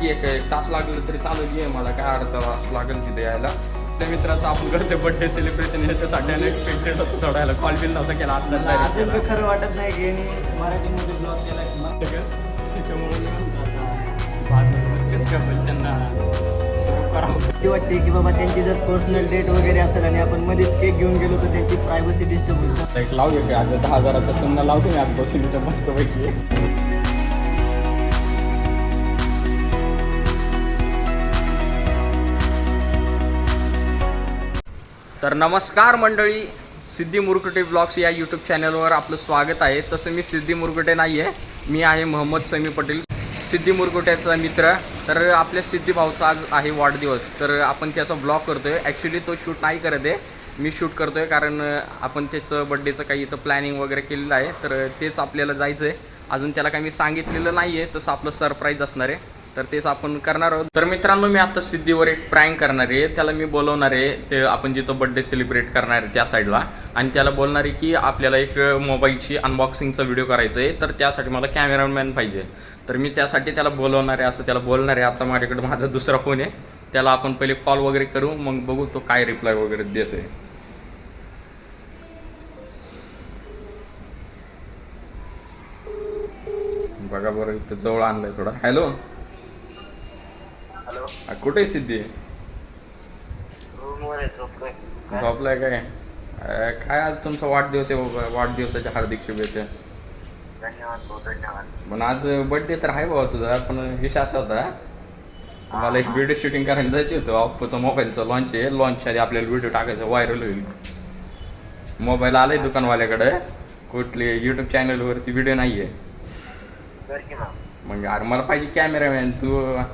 एक तास लागलं तरी चालेल ये मला काय अर्धा तास लागेल तिथे यायला. त्या मित्राचं आपण करते बर्थडे सेलिब्रेशन ह्याच्यासाठी अनएक्सपेक्टेड होतं थोडायला कॉल बिल नव्हता केला अजून बी खरं वाटत नाही की यांनी मराठीमध्ये ब्लॉग केला त्याच्यामुळे त्यांना ती वाटते की बाबा त्यांची जर पर्सनल डेट वगैरे असेल आणि आपण मध्येच केक घेऊन गेलो तर त्यांची प्रायव्हसी डिस्टर्ब होईल. एक लावूया काय आता 10,000चा चंदा लावतो मी आता बसून इथं मस्तपैकी. तर नमस्कार मंडळी, सिद्धी मुरकुटे ब्लॉग्स या यूट्यूब चॅनलवर आपलं स्वागत आहे. तसं मी सिद्धी मुरकुटे नाही आहे, मी आहे मोहम्मद समी पटेल, सिद्धी मुरकुट्याचा मित्र. तर आपल्या सिद्धी भाऊचा आज आहे वाढदिवस, तर आपण त्याचा ब्लॉग करतो आहे. ॲक्च्युली तो शूट नाही करत आहे, मी शूट करतो आहे, कारण आपण त्याचं बड्डेचं काही इथं प्लॅनिंग वगैरे केलेलं आहे. तर तेच आपल्याला जायचं आहे. अजून त्याला काही मी सांगितलेलं नाही आहे, तसं आपलं सरप्राईज असणार आहे, तर तेच आपण करणार आहोत. तर मित्रांनो, मी आता सिद्धीवर एक प्रँक करणार आहे. त्याला मी बोलवणार आहे, ते आपण जिथं बड्डे सेलिब्रेट करणार आहे त्या साईडला, आणि त्याला बोलणार आहे की आपल्याला एक मोबाईलची अनबॉक्सिंगचा व्हिडिओ करायचा आहे, तर त्यासाठी मला कॅमेरामॅन पाहिजे. तर मी त्यासाठी त्याला बोलवणार आहे, असं त्याला बोलणार आहे. आता माझ्याकडे माझा दुसरा फोन आहे, त्याला आपण पहिले कॉल वगैरे करू, मग बघू तो काय रिप्लाय वगैरे देतोय. बघा बरं, इथं जवळ आणलंय थोडा. हॅलो, कुठे आहे सिद्धी? झोपलाय काय? काय आज तुमचा वाढदिवस आहे बाबा, वाढदिवसाच्या हार्दिक शुभेच्छा. धन्यवाद. पण आज बर्थडे तर आहे बाबा तुझा, पण विषय असा होता, मला एक व्हिडिओ शूटिंग करायला जायचं होतं. ऑप्पोचा मोबाईलचा लॉन्च आहे, लॉन्च आधी आपल्याला व्हिडिओ टाकायचा, व्हायरल होईल. मोबाईल आलाय दुकानवाल्याकडे, कुठले यूट्यूब चॅनलवरती व्हिडिओ नाही आहे. मग अरे मला पाहिजे कॅमेरामॅन, तू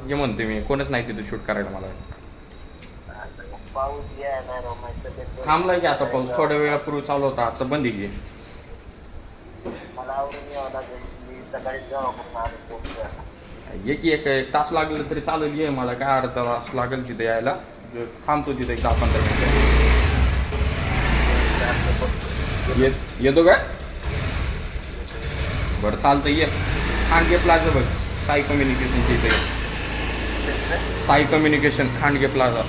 ये म्हणतोय मी, कोणच नाही तिथं शूट करायला. मला थांबलाय की आता पाऊस, थोड्या वेळापूर्वी चालू होता, आता बंद आहे की. एक तास लागलं तरी चालेल ये मला काय अर्धा तास लागेल तिथे यायला. थांबतो तिथे एक 10-15 मिनिटं. येतो काय? बरं चालतं ये. खांडगे प्लाझा बघ, साई कम्युनिकेशनच्या इथे. Sai communication Khandge plaza.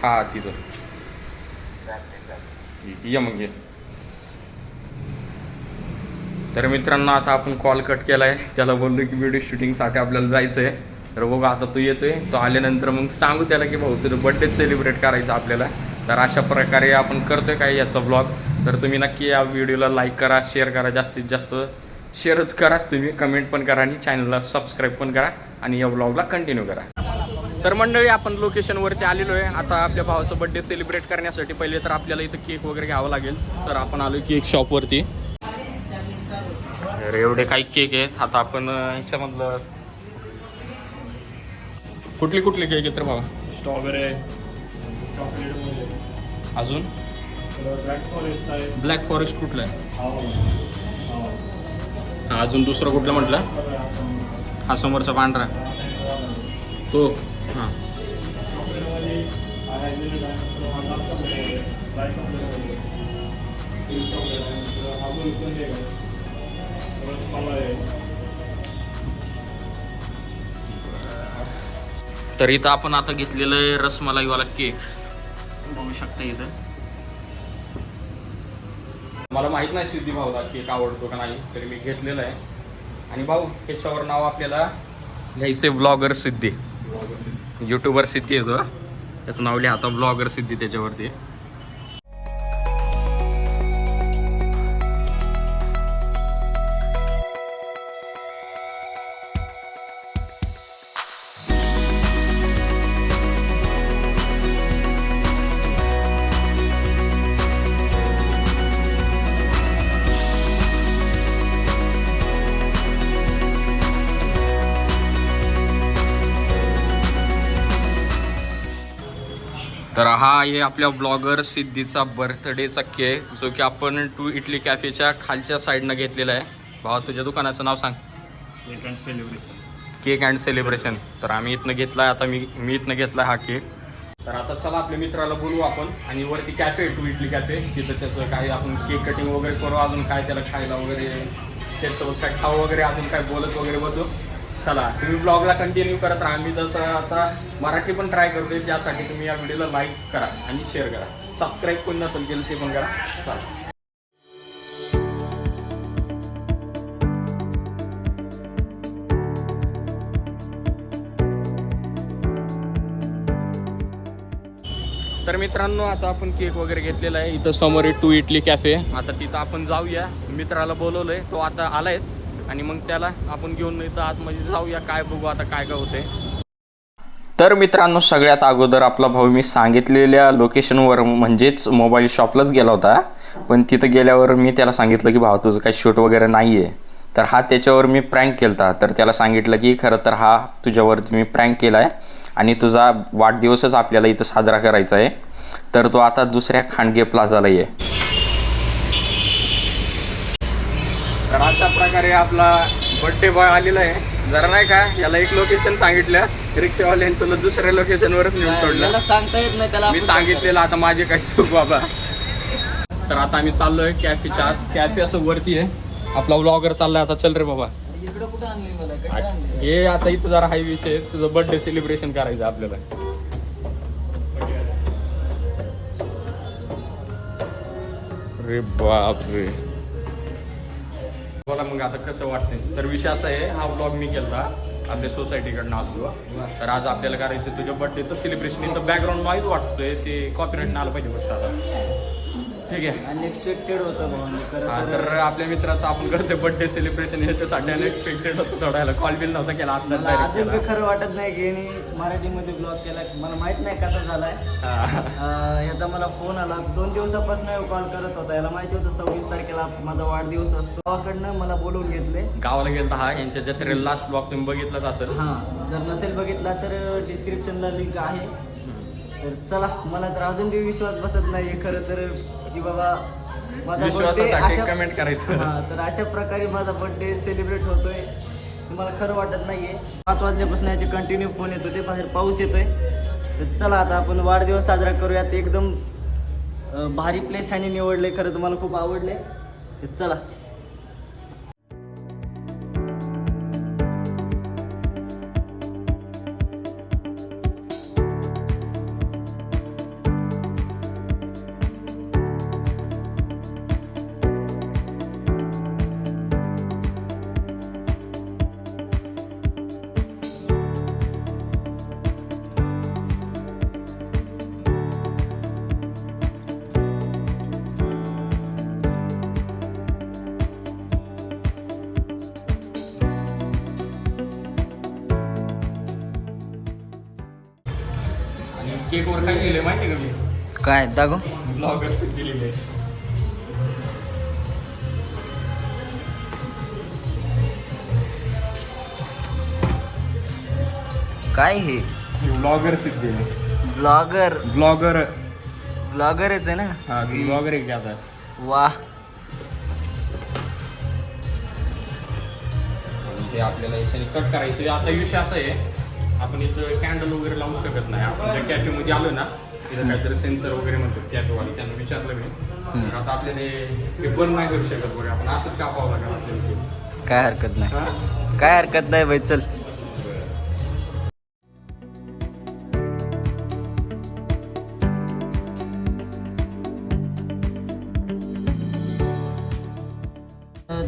हा तिथं ये मग ये. तर मित्रांनो, आता आपण कॉल कट केला आहे, त्याला बोललो की व्हिडिओ शूटिंगसाठी आपल्याला जायचं आहे. तर बघू आता तो येतोय, तो आल्यानंतर मग सांगू त्याला की भाऊ तुझं बड्डे सेलिब्रेट करायचं आपल्याला. तर अशा प्रकारे आपण करतोय काय याचा ब्लॉग. तर तुम्ही नक्की या व्हिडिओला लाईक करा, शेअर करा, जास्तीत जास्त शेअरच कराच तुम्ही, कमेंट पण करा आणि चॅनलला सबस्क्राईब पण करा आणि या ब्लॉगला कंटिन्यू करा. तर मंडळी, आपण लोकेशनवरती आलेलो आहे. आता आपल्या भावाचा बड्डे सेलिब्रेट करण्यासाठी पहिले तर आपल्याला इथं केक वगैरे घ्यावं लागेल. तर आपण आलो केक शॉपवरती. तर एवढे काही केक आहेत. आता आपण ह्याच्यामधलं कुठले कुठले केक आहेत रे बाबा? स्ट्रॉबेरी आहे, चॉकलेट, अजून ब्लॅक फॉरेस्ट आहे. ब्लॅक फॉरेस्ट कुठलं आहे? हां, अजून दुसरं कुठलं म्हटलं? हा समोरचा पांढरा तो. हां, तर इथं आपण आता घेतलेलं आहे रसमलाईवाला केक, बघू शकता इथं. मला माहीत नाही सिद्धी भाऊला केक आवडतो का नाही, तरी मी घेतलेलं आहे. आणि भाऊ, त्याच्यावर नाव आपल्याला घ्यायचं आहे ब्लॉगर सिद्धी. यूट्यूबर सिद्धी येतो, त्याचं नाव लिहा आता ब्लॉगर सिद्धी त्याच्यावरती. तर हा आहे आपल्या ब्लॉगर सिद्धीचा बर्थडेचा केक, जो की आपण टू इटली कॅफेच्या खालच्या साईडनं घेतलेला आहे. भावा, तुझ्या दुकानाचं नाव सांग. Cake and celebration. Cake and celebration. तर आम्ही इथनं घेतला आहे. आता मी इथनं घेतला हा केक. तर आता चला आपल्या मित्राला बोलवू आपण आणि वरती कॅफे टू इटली कॅफे, तिथं त्याचं काय आपण केक कटिंग वगैरे करू, अजून काय त्याला खायला वगैरे त्याच्यासोबत काय खाऊ वगैरे, अजून काय बोलत वगैरे बसू. चला तुम्ही ब्लॉगला कंटिन्यू करत राहा. मी जसं आता मराठी पण ट्राय करतोय, त्यासाठी तुम्ही या व्हिडिओला लाईक करा आणि शेअर करा. सबस्क्राईब कोण नसेल केलं ते पण करा. चला. तर मित्रांनो आता आपण केक वगैरे घेतलेला आहे. इथं समोर टू इटली कॅफे. आता तिथं आपण जाऊया. मित्राला बोलवलंय, तो आता आलायच आणि मग त्याला आपण घेऊन इथं आतमध्ये जाऊया. काय बघू आता काय काय होते. तर मित्रांनो सगळ्यात अगोदर आपला भाऊ मी सांगितलेल्या लोकेशनवर म्हणजेच मोबाईल शॉपलाच गेला होता. पण तिथं गेल्यावर मी त्याला सांगितलं की भाऊ तुझं काही शूट वगैरे नाही आहे. तर हा त्याच्यावर मी प्रँक केला होता. तर त्याला सांगितलं की खरं तर हा तुझ्यावरती मी प्रँक केला आहे आणि तुझा वाढदिवसच आपल्याला इथं साजरा करायचा आहे. तर तो आता दुसऱ्या खांडगे प्लाझाला आहे. तर अशा प्रकारे आपला बर्थडे बॉय आलेला आहे. जरा नाही का याला एक लोकेशन सांगितलं रिक्षावाल्याने, तुला दुसऱ्या लोकेशनवरच नेऊन सोडलं. सांगता येत नाही त्याला, मी सांगितलेलं आता माझे काय चूक बाबा. तर आता आम्ही चाललोय कॅफेच्या आत. कॅफे असं वरती आहे. आपला व्लॉगर चाललाय आता. चल रे बाबा. इकडं कुठं आणली मला, कशाला आणली? हे आता इथं जरा हाय विषय, तुझं बर्थडे सेलिब्रेशन करायचं आपल्याला. अरे बाप रे. बोला मग आता कसं वाटतंय. तर विषय असा आहे, हा ब्लॉग मी केला आपल्या सोसायटीकडनं आलो. तर आज आपल्याला करायचं तुझ्या बर्थडेचं सेलिब्रेशन. इथं बॅकग्राऊंड नॉईज वाटतोय, ते कॉपीराईट आलं पाहिजे फक्त आता. ठीक आहे. अनएक्सपेक्टेड होतं भाऊ. हा तर आपल्या मित्राचं आपण करतोय बर्थडे सेलिब्रेशन. ह्याच्यासाठी अनएक्सपेक्टेड होतं थोड्याला. कॉल बिल नव्हता केला, आता मला अजून बी खरं वाटत नाही की यांनी मराठीमध्ये ब्लॉग केला. मला माहित नाही कसा झालाय. याचा मला फोन आला 2 दिवसापासून कॉल करत होता. याला माहिती होतं 26 तारखेला माझा वाढदिवस असतो. गावाकडनं मला बोलवून घेतले. गावाला गेला हा. यांच्या जत्रेला लास्ट ब्लॉग तुम्ही बघितलाच असेल. हां, जर नसेल बघितला तर डिस्क्रिप्शनला लिंक आहे. तर चला, मला तर अजून बी विश्वास बसत नाही खरं तर की बाबा माझा विश्वासासाठी बर्थडे कमेंट करायचं. हां, तर अशा प्रकारे माझा बर्थडे सेलिब्रेट होतोय. मला खरं वाटत नाहीये. 5 वाजल्यापासून याचे कंटिन्यू फोन येत होते. बाहेर पाऊस येतोय. तर चला आता आपण वाढदिवस साजरा करूयात. एकदम भारी प्लेस आणि निवडले. खरं तर मला खूप आवडले. तर चला. केक वर काय लिहिलंय माहिती का मी? काय दाखव. ब्लॉगर दिलेले. काय हे? ब्लॉगर दिले. ब्लॉगर ब्लॉगर ब्लॉगरच आहे ना. हा ब्लॉगर एक आता. वाह. ते आपल्याला याच्याने कट करायचं. आता विषय असा आहे, आपण इथं कॅन्डल वगैरे लावू शकत नाही. आपण ज्या कॅफेमध्ये आलो ना, तिथं काहीतरी सेन्सर वगैरे म्हणतात कॅफेवाले. त्यांना विचारलं मी. आता आपल्याला हे बंद नाही करू शकत बघा. आपण असंच कापावं लागेल आपल्याला. काय हरकत नाही. हा? काय हरकत नाही बाई. चल.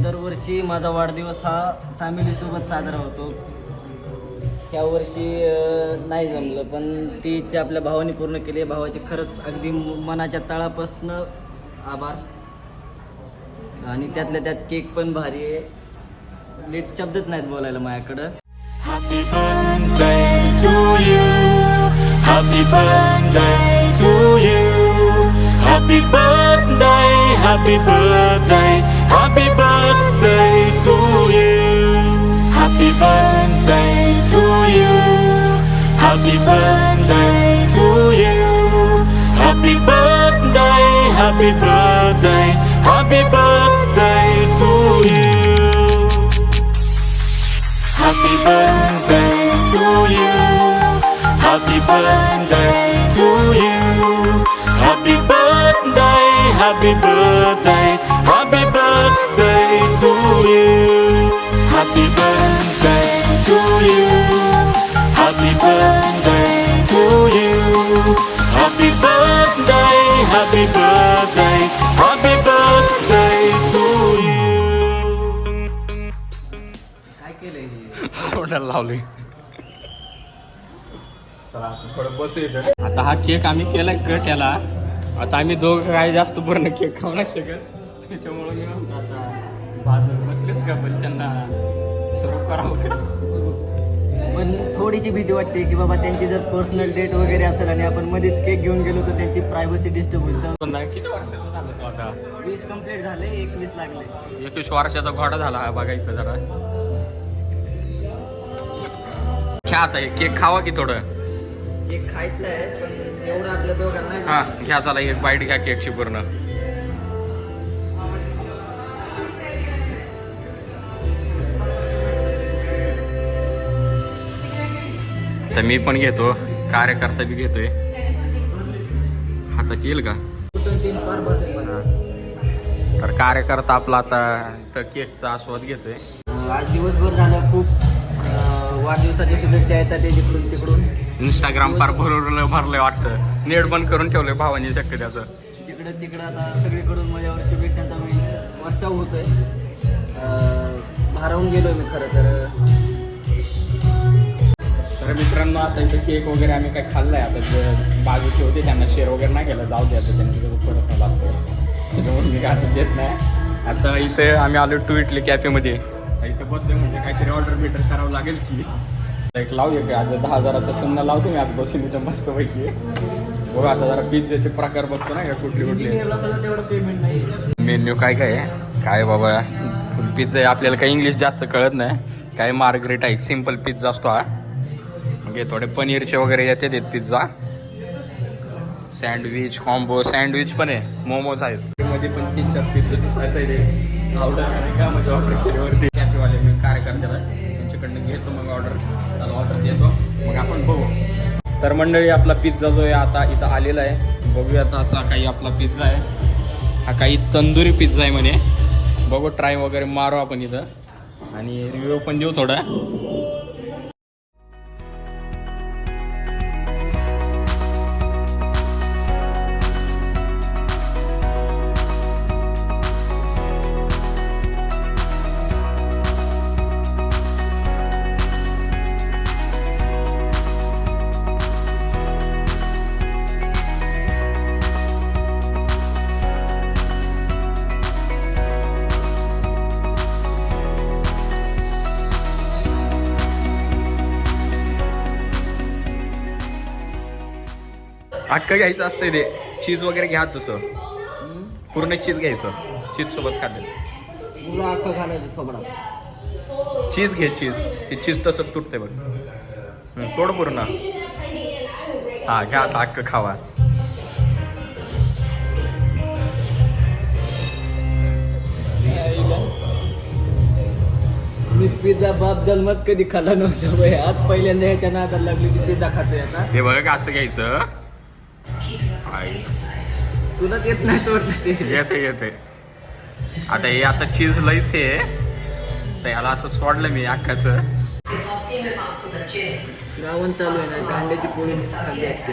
दरवर्षी माझा वाढदिवस हा फॅमिलीसोबत साजरा होतो. ह्या वर्षी नाही जमलं, पण ती इच्छा आपल्या भावाने पूर्ण केली आहे. भावाचे खरंच अगदी मनाच्या तळापासून आभार. आणि त्यातल्या त्यात केक पण भारी आहे. नीट शब्दच नाहीत बोलायला माझ्याकडं. Happy birthday to you. Happy birthday to you. Happy birthday, happy birthday, happy birthday to you. Happy birthday to you. Happy birthday to you. Happy birthday, happy birthday, happy birthday to you. Happy birthday to you. Happy birthday to you. Happy birthday, happy birthday, happy birthday to you. Happy birthday to you. Happy birthday to you. Happy birthday, happy birthday, happy birthday to you. काय केलंय हे? तोंडाला लावली. चला आता थोडं बसू इथं. आता हा केक आम्ही केलाय कट याला. आता आम्ही दोघं काय जास्त पूर्ण केक खाऊ नाही शकत, त्याच्यामुळे मी म्हणतो आता बाजूला बसलेत का पण त्यांना सर्व करावं. पण थोडीशी भीती वाटते की बाबा त्यांची जर पर्सनल डेट वगैरे असेल आणि आपण मध्येच केक घेऊन गेलो तर त्यांची प्रायव्हसी डिस्टर्ब होईल. तर पण नाही, किती वर्षाचं झालं तो आता? 20 कंप्लीट झाले, 21 लागले. 21 वर्षाचा घोडा झाला हा बघायचं जरा. घ्या आता हे केक खावा की थोडं. केक खायचं आहे पण एवढं आपल्या दोघांना हा घ्या, चला एक बाईट घ्या केकची पूर्ण. तर मी पण घेतो, कार्यकर्ता बी घेतोय. हातात येईल का? फार बसेल म्हणा. तर कार्यकर्ता आपला आता तर केकचा आस्वाद घेतोय. आज दिवसभर झालं खूप वाढदिवसाच्या शुभेच्छा येतात ते जिकडून तिकडून. इंस्टाग्राम फार भरलंय वाटतं. नेट बंद करून ठेवलंय भावानी शक्य त्याचं. तिकडं तिकडं आता सगळीकडून माझ्यावर शुभेच्छांचा वर्षाव होतोय. भारावून गेलोय मी खरं तर. तर मित्रांनो आता इथे केक वगैरे आम्ही काही खाल्लाय. आता बाजूचे होते त्यांना शेअर वगैरे नाही केलं, जाऊ द्या आता त्यांनी तिथं परत मला असतं, त्याच्यामुळे मी काय असं देत नाही. आता इथे आम्ही आलो टू इटली कॅफेमध्ये. इथं बसले म्हणजे काहीतरी ऑर्डर बिटर करावं लागेल की. एक लावूया का आता 10,000चा चंदा लावतो मी आता बसून इथं मस्तपैकी. बघा आता जरा पिझ्झाचे प्रकार बघतो ना का कुठले कुठले. तेवढं पेमेंट नाही. मेन्यू काय काय आहे काय बाबा. फुल पिझ्झा आहे, आपल्याला काही इंग्लिश जास्त कळत नाही. काय मार्गरेट आहे, सिम्पल पिझ्झा असतो हा. म्हणजे थोडे पनीरचे वगैरे येते पिझ्झा. सँडविच कॉम्बो सँडविच पण आहे, मोमोज आहेत मध्ये पण 3-4 पिझ्झा दिसत आहे. ऑर्डर का म्हणजे ऑर्डर केल्यावरती कॅफेवाले मी कार्यकर्त्याला त्यांच्याकडनं घेतो मग ऑर्डर. त्याला ऑर्डर देतो मग आपण बघू. तर मंडळी आपला पिझ्झा जो आहे आता इथं आलेला आहे. बघूयात असा काही आपला पिझ्झा आहे. हा काही तंदुरी पिझ्झा आहे म्हणे. बघू ट्राय वगैरे मारू आपण इथं आणि रिव्ह्यू पण देऊ थोडा. अख्खं घ्यायचं असतं ते. चीज वगैरे घ्या तसं पूर्ण चीज घ्यायचं. चीज सोबत खाल्लं पुरा अख्खं घालायचं सोबत. चीज घे चीज. ते चीज तसं तुटते बघ. तोड पूर्ण. हा घ्या आता अख्खं खावा. मी पिझ्झा बाप जन्मात कधी खाल्ला नव्हता बाई. आज पहिल्यांदा ह्याच्या नादात लागली की पिझ्झा खातोय आता. हे बघ असं घ्यायचं. तुला येत नाही तो येते येते. आता हे आता चीज लईच आहे तर याला असं सोडलं मी अख्खाचं. श्रावण चालू आहे ना, कांद्याची पोळी खाल्ली असते.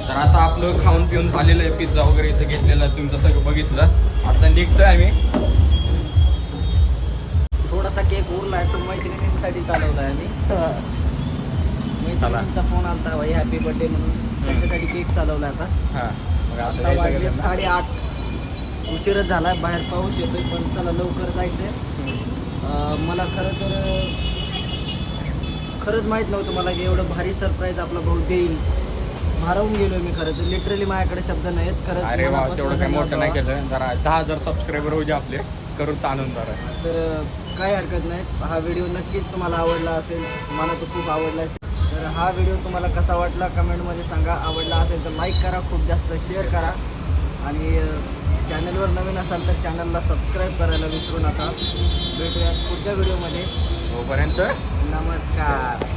तर आता आपलं खाऊन पिऊन झालेलं आहे. पिझ्झा वगैरे इथं घेतलेलं आहे, तुमचं सगळं बघितलं. आता निघतोय आम्ही. थोडासा केक उरला आहे तो मैत्रिणींसाठी चालवला आहे आम्ही. मैत्रिणींचा फोन आलता भाई हॅपी बर्थडे म्हणून, त्यांच्यासाठी केक चालवला आता. हां मग आता वाजले 8:30. उशीरच झाला, बाहेर पाऊस येतोय पण चला लवकर जायचंय. मला खरंच माहीत नव्हतं मला की एवढं भारी सरप्राईज आपला भाऊ देईल. भारावून गेलो मी खरं तर. लिटरली माझ्याकडे शब्द नाहीत खरं. अरे वा, तेवढं काही मोठं नाही केलं. जरा 10,000 सबस्क्रायबर होऊ दे आपले, करून आनंद जरा. तर काही हरकत नाही. हा व्हिडिओ नक्कीच तुम्हाला आवडला असेल, मला तो खूप आवडला असेल. तर हा व्हिडिओ तुम्हाला कसा वाटला कमेंटमध्ये सांगा. आवडला असेल तर लाईक करा, खूप जास्त शेअर करा आणि चॅनलवर नवीन असाल तर चॅनलला सबस्क्राईब करायला विसरू नका. भेटूयात पुढच्या व्हिडिओमध्ये. तोपर्यंत नमस्कार.